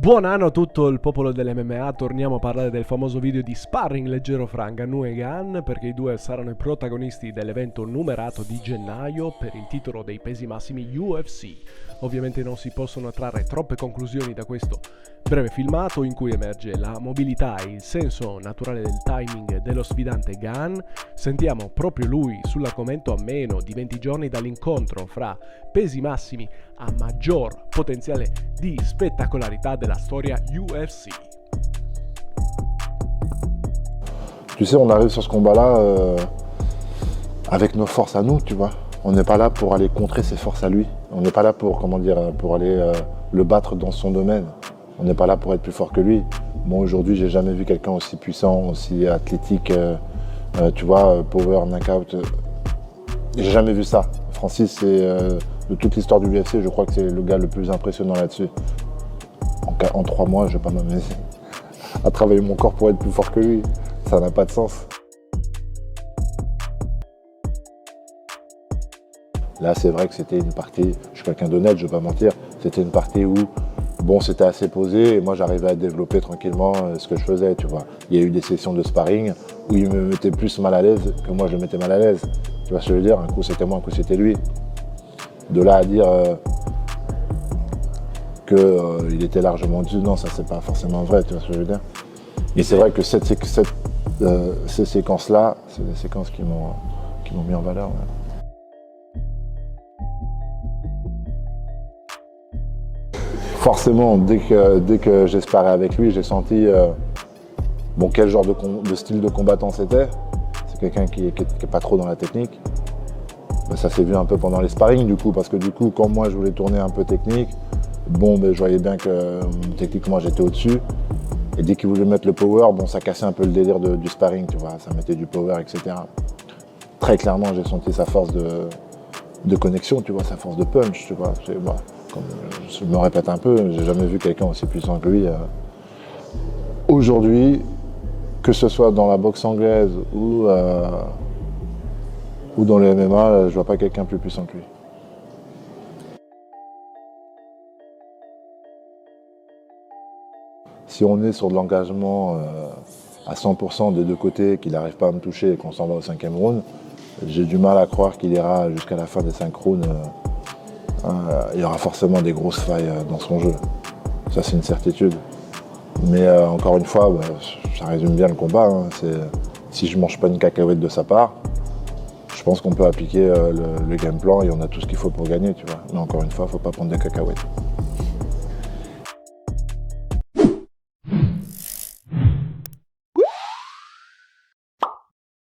Buon anno a tutto il popolo dell'MMA, torniamo a parlare del famoso video di sparring leggero fra Ngannou e Gane, perché i due saranno i protagonisti dell'evento numerato di gennaio per il titolo dei pesi massimi UFC. Ovviamente non si possono trarre troppe conclusioni da questo breve filmato in cui emerge la mobilità e il senso naturale del timing dello sfidante Gane. Sentiamo proprio lui sull'argomento a meno di 20 giorni dall'incontro fra pesi massimi a maggior potenziale di spettacolarità della storia UFC. Tu sais, on arrive sur ce combat-là avec nos forces à nous, tu vois. On n'est pas là pour aller contrer ses forces à lui. On n'est pas là pour, pour aller le battre dans son domaine. On n'est pas là pour être plus fort que lui. Moi, aujourd'hui, j'ai jamais vu quelqu'un aussi puissant, aussi athlétique, tu vois, power, knockout. J'ai jamais vu ça. Francis, c'est de toute l'histoire du UFC, je crois que c'est le gars le plus impressionnant là-dessus. En 3 mois, je vais pas m'amuser à travailler mon corps pour être plus fort que lui. Ça n'a pas de sens. Là, c'est vrai que c'était une partie, je suis quelqu'un d'honnête, je ne vais pas mentir, c'était une partie où, bon, c'était assez posé et moi, j'arrivais à développer tranquillement ce que je faisais, tu vois. Il y a eu des sessions de sparring où il me mettait plus mal à l'aise que moi, je le mettais mal à l'aise. Tu vois ce que je veux dire? Un coup, c'était moi, un coup, c'était lui. De là à dire qu'il était largement au-dessus, non, ça, c'est pas forcément vrai, tu vois ce que je veux dire? Et c'est vrai que ces séquences-là, c'est des séquences qui m'ont mis en valeur. Ouais. Forcément, dès que j'ai sparé avec lui, j'ai senti bon, quel genre de style de combattant c'était. C'est quelqu'un qui est pas trop dans la technique. Ben, ça s'est vu un peu pendant les sparring du coup, parce que du coup, quand moi je voulais tourner un peu technique, bon, ben, je voyais bien que techniquement j'étais au-dessus. Et dès qu'il voulait mettre le power, bon, ça cassait un peu le délire du sparring, tu vois, ça mettait du power, etc. Très clairement, j'ai senti sa force de connexion, tu vois, sa force de punch, tu vois. Bon, comme je me répète un peu, j'ai jamais vu quelqu'un aussi puissant que lui. Aujourd'hui, que ce soit dans la boxe anglaise ou dans le MMA, je vois pas quelqu'un plus puissant que lui. Si on est sur de l'engagement à 100% des deux côtés, qu'il n'arrive pas à me toucher et qu'on s'en va au 5e round, j'ai du mal à croire qu'il ira jusqu'à la fin des 5 rounds. Il y aura forcément des grosses failles dans son jeu. Ça, c'est une certitude. Mais encore une fois, bah, ça résume bien le combat. Hein. Si je ne mange pas une cacahuète de sa part, je pense qu'on peut appliquer le game plan et on a tout ce qu'il faut pour gagner. Tu vois. Mais encore une fois, il ne faut pas prendre des cacahuètes.